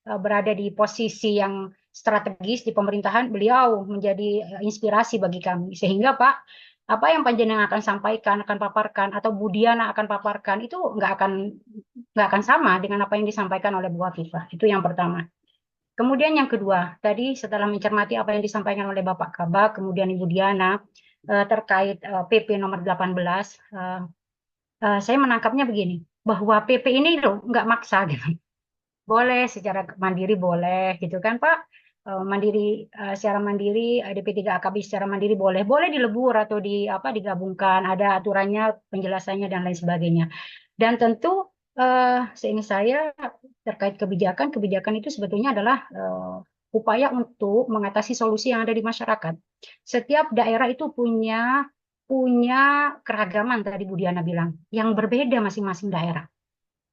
berada di posisi yang strategis di pemerintahan, beliau menjadi inspirasi bagi kami. Sehingga Pak, apa yang panjenengan akan sampaikan, akan paparkan, atau Bu Diana akan paparkan, itu nggak akan sama dengan apa yang disampaikan oleh Bu Khofifah. Itu yang pertama. Kemudian yang kedua, tadi setelah mencermati apa yang disampaikan oleh Bapak Kabak, kemudian Ibu Diana, terkait PP nomor 18, saya menangkapnya begini, bahwa PP ini loh nggak maksa gitu. Boleh secara mandiri boleh gitu kan Pak, secara mandiri, DP3AKB secara mandiri boleh dilebur atau digabungkan, ada aturannya, penjelasannya dan lain sebagainya. Dan tentu seingat saya terkait kebijakan itu sebetulnya adalah upaya untuk mengatasi solusi yang ada di masyarakat. Setiap daerah itu punya keragaman, tadi Bu Diana bilang, yang berbeda masing-masing daerah.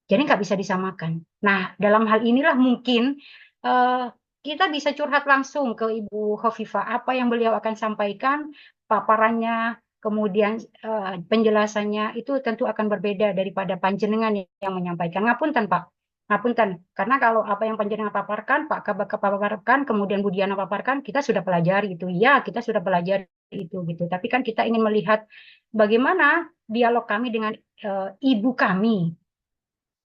Jadi nggak bisa disamakan. Nah, dalam hal inilah mungkin kita bisa curhat langsung ke Ibu Khofifah. Apa yang beliau akan sampaikan, paparannya, kemudian penjelasannya itu tentu akan berbeda daripada panjenengan yang menyampaikan. Ngapunten Pak, ngapunten. Karena kalau apa yang panjenengan paparkan, Pak Kabak paparkan, kemudian Bu Diana paparkan, kita sudah pelajari itu. Ya, kita sudah pelajari itu gitu. Tapi kan kita ingin melihat bagaimana dialog kami dengan ibu kami.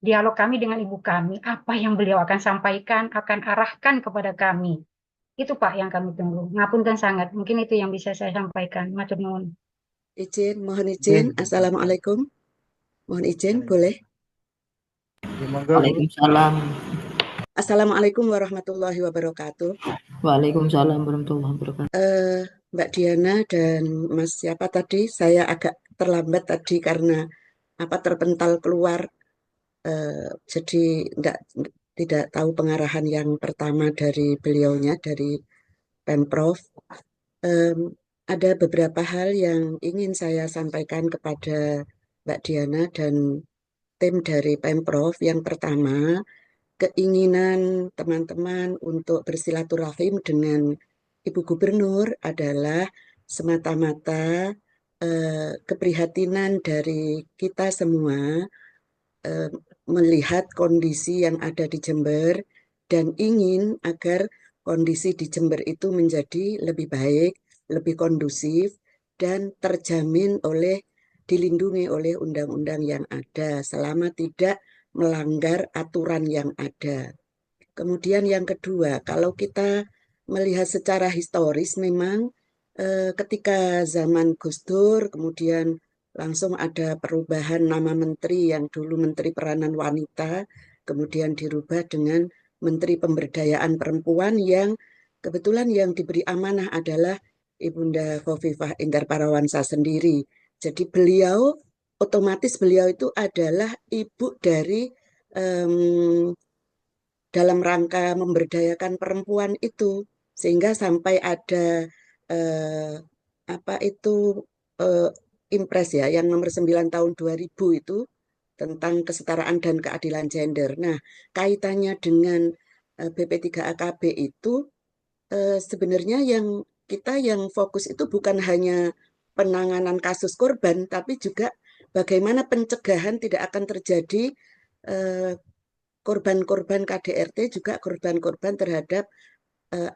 Dialog kami dengan ibu kami, apa yang beliau akan sampaikan, akan arahkan kepada kami. Itu Pak yang kami tunggu. Ngapunten sangat. Mungkin itu yang bisa saya sampaikan. Matur nuwun. Mohon izin. Assalamualaikum. Mohon izin, boleh? Waalaikumsalam. Assalamualaikum warahmatullahi wabarakatuh. Waalaikumsalam warahmatullahi wabarakatuh. Mbak Diana dan Mas siapa tadi, saya agak terlambat tadi karena terpental keluar. Jadi tidak tahu pengarahan yang pertama dari beliaunya, dari Pemprov. Ada beberapa hal yang ingin saya sampaikan kepada Mbak Diana dan tim dari Pemprov. Yang pertama, keinginan teman-teman untuk bersilaturahim dengan Ibu Gubernur adalah semata-mata keprihatinan dari kita semua melihat kondisi yang ada di Jember dan ingin agar kondisi di Jember itu menjadi lebih baik, lebih kondusif, dan terjamin dilindungi oleh undang-undang yang ada selama tidak melanggar aturan yang ada. Kemudian yang kedua, kalau kita melihat secara historis memang ketika zaman Gus Dur, kemudian langsung ada perubahan nama menteri yang dulu Menteri Peranan Wanita, kemudian dirubah dengan Menteri Pemberdayaan Perempuan yang kebetulan yang diberi amanah adalah Ibunda Khofifah Indar Parawansa sendiri. Jadi otomatis beliau itu adalah ibu dari dalam rangka memberdayakan perempuan itu, sehingga sampai ada Impres ya yang nomor 9 tahun 2000 itu tentang kesetaraan dan keadilan gender. Nah, kaitannya dengan BP3AKB itu sebenarnya yang fokus itu bukan hanya penanganan kasus korban, tapi juga bagaimana pencegahan tidak akan terjadi korban-korban KDRT, juga korban-korban terhadap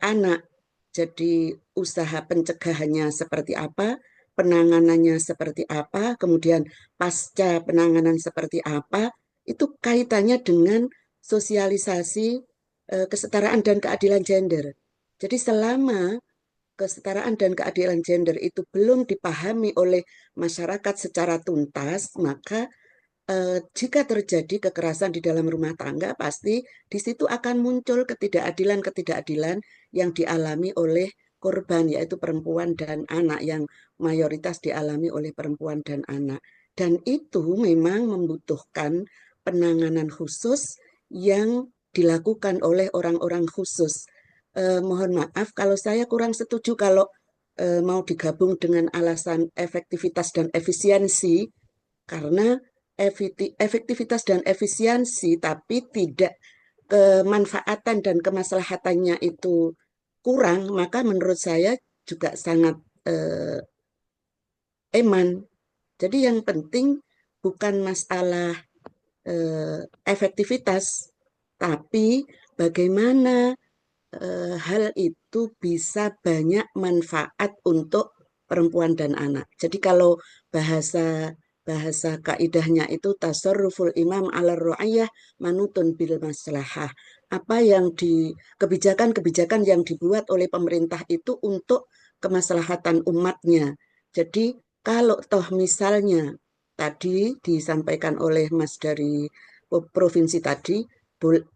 anak. Jadi usaha pencegahannya seperti apa, penanganannya seperti apa, kemudian pasca penanganan seperti apa, itu kaitannya dengan sosialisasi kesetaraan dan keadilan gender. Jadi selama kesetaraan dan keadilan gender itu belum dipahami oleh masyarakat secara tuntas, maka jika terjadi kekerasan di dalam rumah tangga, pasti di situ akan muncul ketidakadilan-ketidakadilan yang dialami oleh korban, yaitu perempuan dan anak, yang mayoritas dialami oleh perempuan dan anak. Dan itu memang membutuhkan penanganan khusus yang dilakukan oleh orang-orang khusus. Mohon maaf kalau saya kurang setuju kalau mau digabung dengan alasan efektivitas dan efisiensi, karena efektivitas dan efisiensi tapi tidak kemanfaatan dan kemaslahatannya itu kurang, maka menurut saya juga sangat eman. Jadi yang penting bukan masalah efektivitas, tapi bagaimana hal itu bisa banyak manfaat untuk perempuan dan anak. Jadi kalau bahasa kaidahnya itu tasarruful imam ala ru'ayah manutun bil maslahah. Apa yang kebijakan-kebijakan yang dibuat oleh pemerintah itu untuk kemaslahatan umatnya. Jadi kalau toh misalnya tadi disampaikan oleh Mas dari provinsi tadi,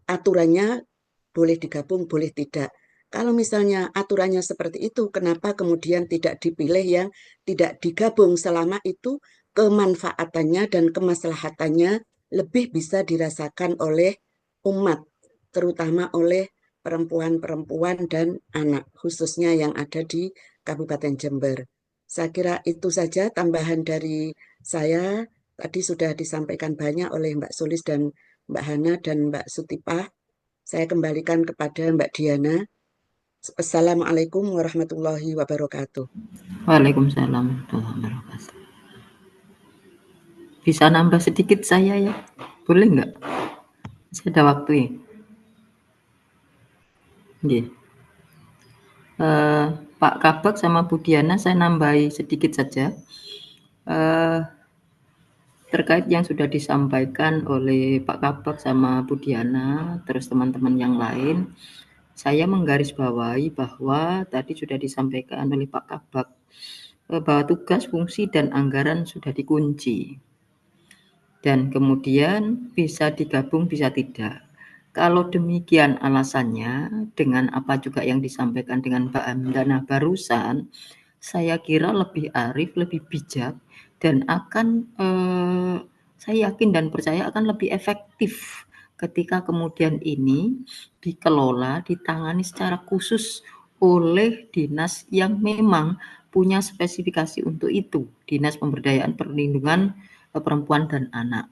aturannya boleh digabung, boleh tidak. Kalau misalnya aturannya seperti itu, kenapa kemudian tidak dipilih yang tidak digabung selama itu kemanfaatannya dan kemaslahatannya lebih bisa dirasakan oleh umat, terutama oleh perempuan-perempuan dan anak, khususnya yang ada di Kabupaten Jember. Saya kira itu saja tambahan dari saya. Tadi sudah disampaikan banyak oleh Mbak Sulis dan Mbak Hana dan Mbak Sutipah. Saya kembalikan kepada Mbak Diana. Assalamualaikum warahmatullahi wabarakatuh. Waalaikumsalam warahmatullahi wabarakatuh. Bisa nambah sedikit saya ya? Boleh nggak? Masih ada waktu ya? Yeah. Pak Kabak sama Bu Diana saya nambahi sedikit saja. Terkait yang sudah disampaikan oleh Pak Kabak sama Bu Diana, terus teman-teman yang lain, saya menggarisbawahi bahwa tadi sudah disampaikan oleh Pak Kabak bahwa tugas, fungsi, dan anggaran sudah dikunci. Dan kemudian bisa digabung, bisa tidak. Kalau demikian alasannya, dengan apa juga yang disampaikan dengan Mbak Hamdana barusan, saya kira lebih arif, lebih bijak, dan akan saya yakin dan percaya akan lebih efektif ketika kemudian ini dikelola, ditangani secara khusus oleh dinas yang memang punya spesifikasi untuk itu, Dinas Pemberdayaan Perlindungan Perempuan dan Anak.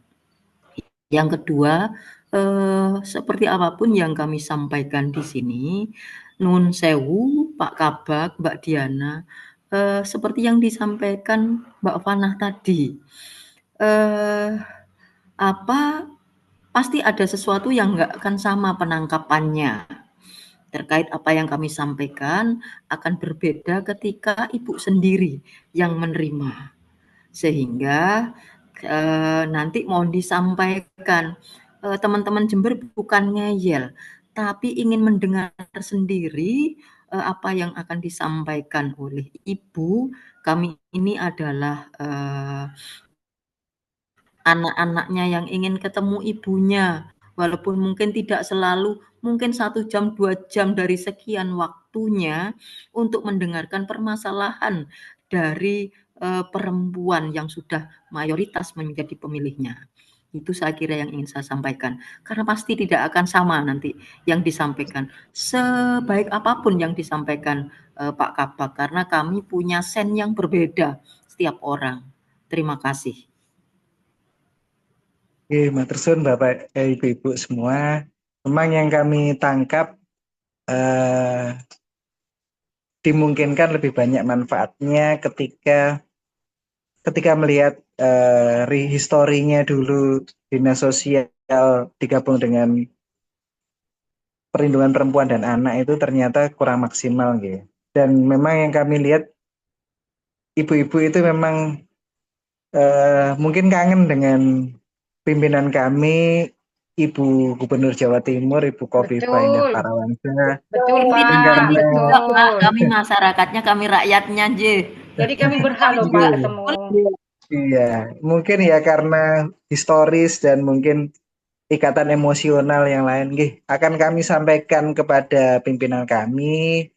Yang kedua, seperti apapun yang kami sampaikan di sini, Nun sewu, Pak Kabak, Mbak Diana, seperti yang disampaikan Mbak Fanah tadi, pasti ada sesuatu yang nggak akan sama penangkapannya. Terkait apa yang kami sampaikan akan berbeda ketika Ibu sendiri yang menerima. Sehingga nanti mohon disampaikan, teman-teman Jember bukan ngeyel, tapi ingin mendengar sendiri apa yang akan disampaikan oleh Ibu. Kami ini adalah anak-anaknya yang ingin ketemu ibunya, walaupun mungkin tidak selalu, mungkin 1 jam, 2 jam dari sekian waktunya untuk mendengarkan permasalahan dari perempuan yang sudah mayoritas menjadi pemilihnya. Itu saya kira yang ingin saya sampaikan. Karena pasti tidak akan sama nanti yang disampaikan. Sebaik apapun yang disampaikan Pak Kabak, karena kami punya sen yang berbeda setiap orang. Terima kasih. Oke, matur suwun Bapak Ibu-ibu semua. Memang yang kami tangkap dimungkinkan lebih banyak manfaatnya ketika melihat historinya dulu dinas sosial digabung dengan perlindungan perempuan dan anak itu ternyata kurang maksimal gitu. Dan memang yang kami lihat ibu-ibu itu memang mungkin kangen dengan pimpinan kami, Ibu Gubernur Jawa Timur, Ibu Khofifah Indar Betul, Parawansa. betul Dan Pak, karena betul. Kami masyarakatnya, kami rakyatnya, J. Jadi kami berhak Kami loh juga Pak Iya, ketemu. iya, mungkin ya karena historis dan mungkin ikatan emosional yang lain, akan kami sampaikan kepada pimpinan kami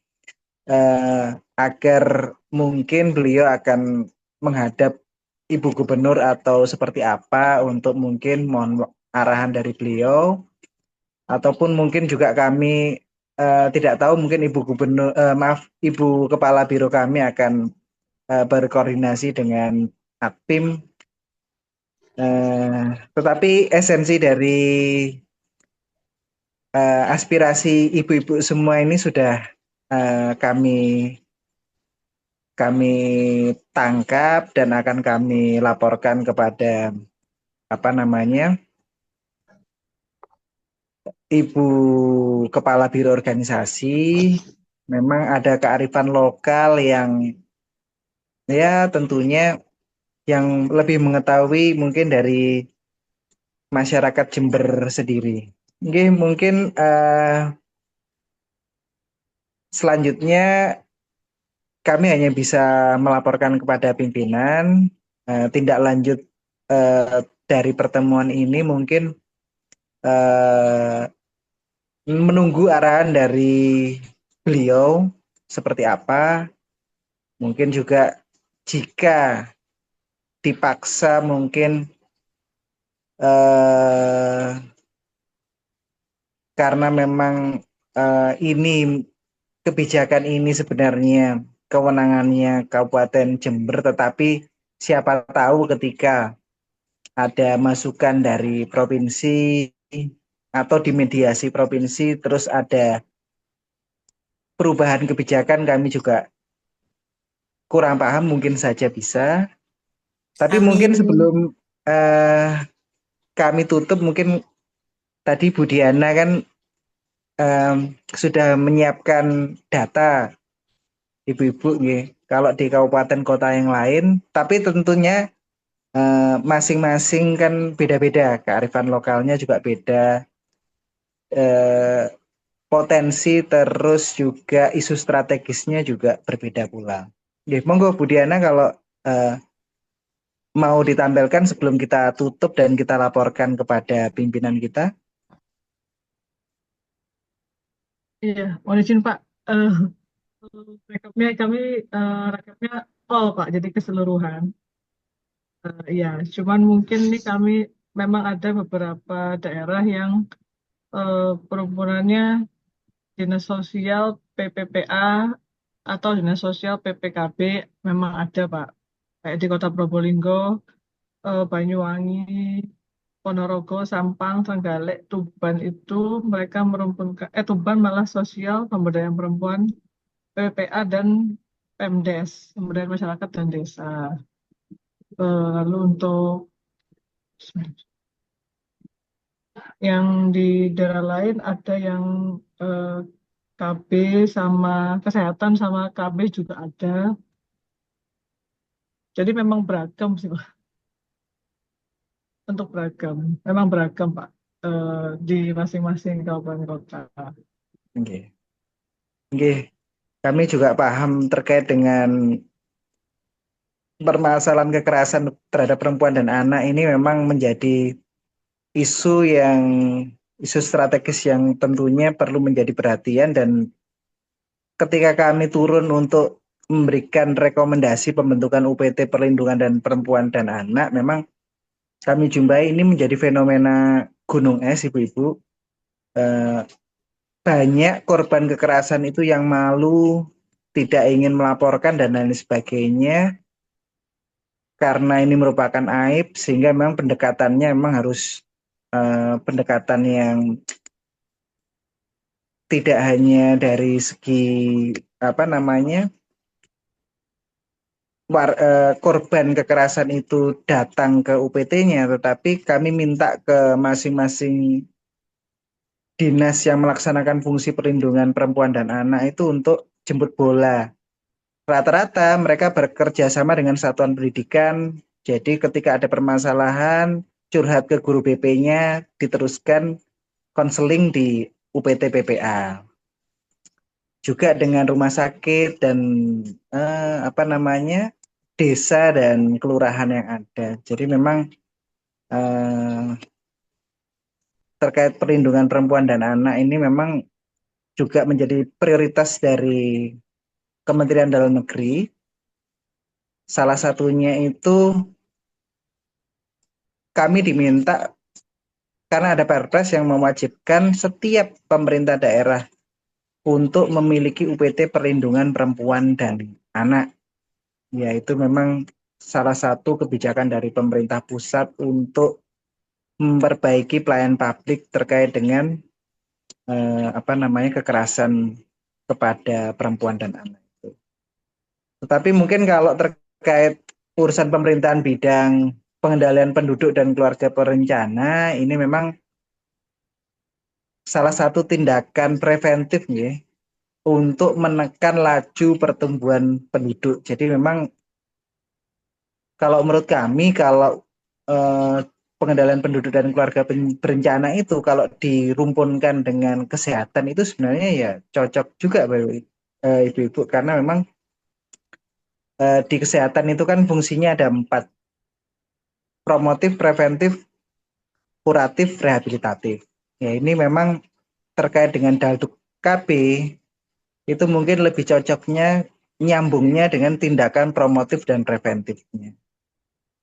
agar mungkin beliau akan menghadap Ibu Gubernur atau seperti apa untuk mungkin mohon arahan dari beliau, ataupun mungkin juga kami tidak tahu, mungkin Ibu Gubernur Ibu Kepala Biro kami akan berkoordinasi dengan Akpim, tetapi esensi dari aspirasi ibu-ibu semua ini sudah kami tangkap dan akan kami laporkan kepada Ibu Kepala Biro Organisasi. Memang ada kearifan lokal yang ya tentunya yang lebih mengetahui mungkin dari masyarakat Jember sendiri. Mungkin selanjutnya kami hanya bisa melaporkan kepada pimpinan tindak lanjut dari pertemuan ini, mungkin menunggu arahan dari beliau seperti apa. Mungkin juga jika dipaksa mungkin karena memang ini kebijakan ini sebenarnya kewenangannya Kabupaten Jember, tetapi siapa tahu ketika ada masukan dari provinsi atau dimediasi provinsi terus ada perubahan kebijakan, kami juga kurang paham, mungkin saja bisa. Tapi mungkin Amin. sebelum kami tutup, mungkin tadi Bu Diana kan sudah menyiapkan data ibu-ibu kalau di kabupaten kota yang lain, tapi tentunya masing-masing kan beda-beda, kearifan lokalnya juga beda, potensi terus juga isu strategisnya juga berbeda pula. Monggo Bu Diana kalau mau ditampilkan sebelum kita tutup dan kita laporkan kepada pimpinan kita. Iya, mohon izin Pak. Eh, rekapnya kami rekapnya all Pak, jadi keseluruhan. Iya, cuman mungkin nih kami memang ada beberapa daerah yang perempuannya dinas sosial PPPA atau dinas sosial PPKB memang ada Pak. Kayak di Kota Probolinggo, Banyuwangi, Ponorogo, Sampang, Trenggalek, Tuban itu mereka merumpunkan, Tuban malah sosial pemberdayaan perempuan, PPA dan Pemdes, pemberdayaan masyarakat dan desa. Lalu untuk yang di daerah lain ada yang eh, KB sama kesehatan sama KB juga ada. Jadi memang beragam sih Pak, untuk beragam. Memang beragam Pak, di masing-masing kabupaten kota. Oke. Oke. Kami juga paham terkait dengan permasalahan kekerasan terhadap perempuan dan anak ini memang menjadi isu strategis yang tentunya perlu menjadi perhatian, dan ketika kami turun untuk memberikan rekomendasi pembentukan UPT Perlindungan dan Perempuan dan Anak, memang kami jumpai ini menjadi fenomena gunung es, ibu-ibu. Banyak korban kekerasan itu yang malu, tidak ingin melaporkan dan lain sebagainya, karena ini merupakan aib, sehingga memang pendekatannya memang harus pendekatan yang tidak hanya dari segi korban kekerasan itu datang ke UPT-nya, tetapi kami minta ke masing-masing dinas yang melaksanakan fungsi perlindungan perempuan dan anak itu untuk jemput bola. Rata-rata mereka bekerja sama dengan satuan pendidikan, jadi ketika ada permasalahan, curhat ke guru BP-nya, diteruskan konseling di UPT PPA. Juga dengan rumah sakit dan desa dan kelurahan yang ada. Jadi memang terkait perlindungan perempuan dan anak ini memang juga menjadi prioritas dari Kementerian Dalam Negeri. Salah satunya itu kami diminta, karena ada Perpres yang mewajibkan setiap pemerintah daerah untuk memiliki UPT Perlindungan Perempuan dan Anak. Yaitu memang salah satu kebijakan dari pemerintah pusat untuk memperbaiki pelayanan publik terkait dengan kekerasan kepada perempuan dan anak itu. Tetapi mungkin kalau terkait urusan pemerintahan bidang pengendalian penduduk dan keluarga berencana, ini memang salah satu tindakan preventif ya, untuk menekan laju pertumbuhan penduduk. Jadi memang kalau menurut kami, kalau pengendalian penduduk dan keluarga berencana itu kalau dirumpunkan dengan kesehatan itu sebenarnya ya cocok juga ibu-ibu, karena memang di kesehatan itu kan fungsinya ada 4: promotif, preventif, kuratif, rehabilitatif. Ya ini memang terkait dengan Dalduk KB itu mungkin lebih cocoknya nyambungnya dengan tindakan promotif dan preventifnya.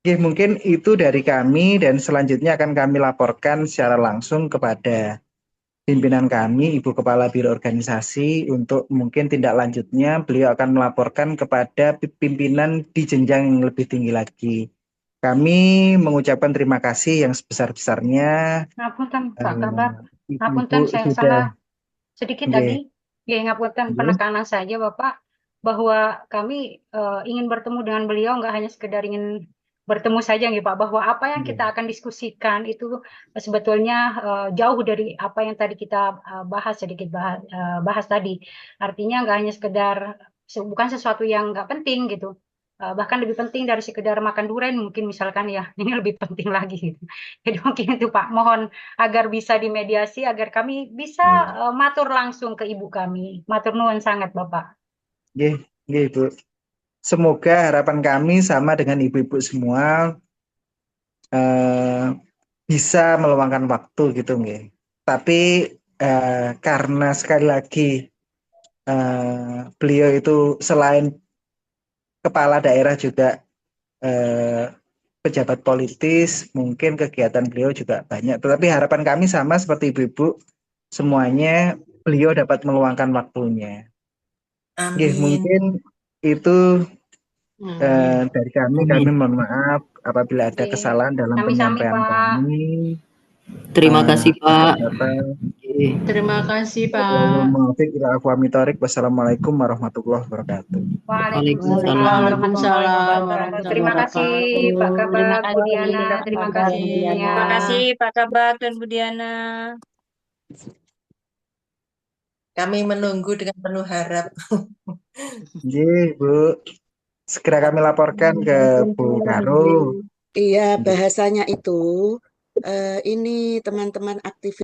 Oke, mungkin itu dari kami, dan selanjutnya akan kami laporkan secara langsung kepada pimpinan kami, Ibu Kepala Biro Organisasi, untuk mungkin tindak lanjutnya beliau akan melaporkan kepada pimpinan di jenjang yang lebih tinggi lagi. Kami mengucapkan terima kasih yang sebesar-besarnya. Ngapunten Pak Kabar, Ibu ngapunten saya sudah, salah sedikit nggih, tadi. Ya, ngapunten nggih, penekanan saja Bapak, bahwa kami ingin bertemu dengan beliau, nggak hanya sekedar ingin bertemu saja nih Pak, bahwa apa yang kita akan diskusikan itu sebetulnya jauh dari apa yang tadi kita bahas tadi. Artinya nggak hanya sekedar, bukan sesuatu yang nggak penting gitu. Bahkan lebih penting dari sekedar makan durian mungkin misalkan ya, ini lebih penting lagi gitu. Jadi mungkin itu Pak, mohon agar bisa dimediasi, agar kami bisa matur langsung ke ibu kami. Matur nuwun sangat Bapak. nggih, nggih, Ibu. Semoga harapan kami sama dengan ibu-ibu semua, bisa meluangkan waktu gitu nggih. Tapi karena sekali lagi beliau itu selain kepala daerah juga pejabat politis, mungkin kegiatan beliau juga banyak. Tetapi harapan kami sama seperti ibu-ibu semuanya, beliau dapat meluangkan waktunya. Nggih, Amin. mungkin itu dari kami. Kami mohon maaf apabila ada Oke, kesalahan dalam sami-sami penyampaian Pak. kami. Terima kasih Pak. Kata Oke. Terima kasih wallahul Pak. muwaffiq ila aqwamit thoriq. Wassalamualaikum warahmatullahi wabarakatuh. Waalaikumsalam Waalaikumsalam. warahmatullahi Waalaikumsalam wabarakatuh. warahmatullahi Terima kasih wabarakatuh. Pak Terima Kabak, Bu kasih Diana. Kak Terima Kabak, kasih Bu semuanya. Diana. Terima kasih Pak Kabak dan Bu Diana. Kami menunggu dengan penuh harap. Nggih, Bu. Segera kami laporkan ke Bu Karo. Iya, bahasanya itu ini teman-teman aktivis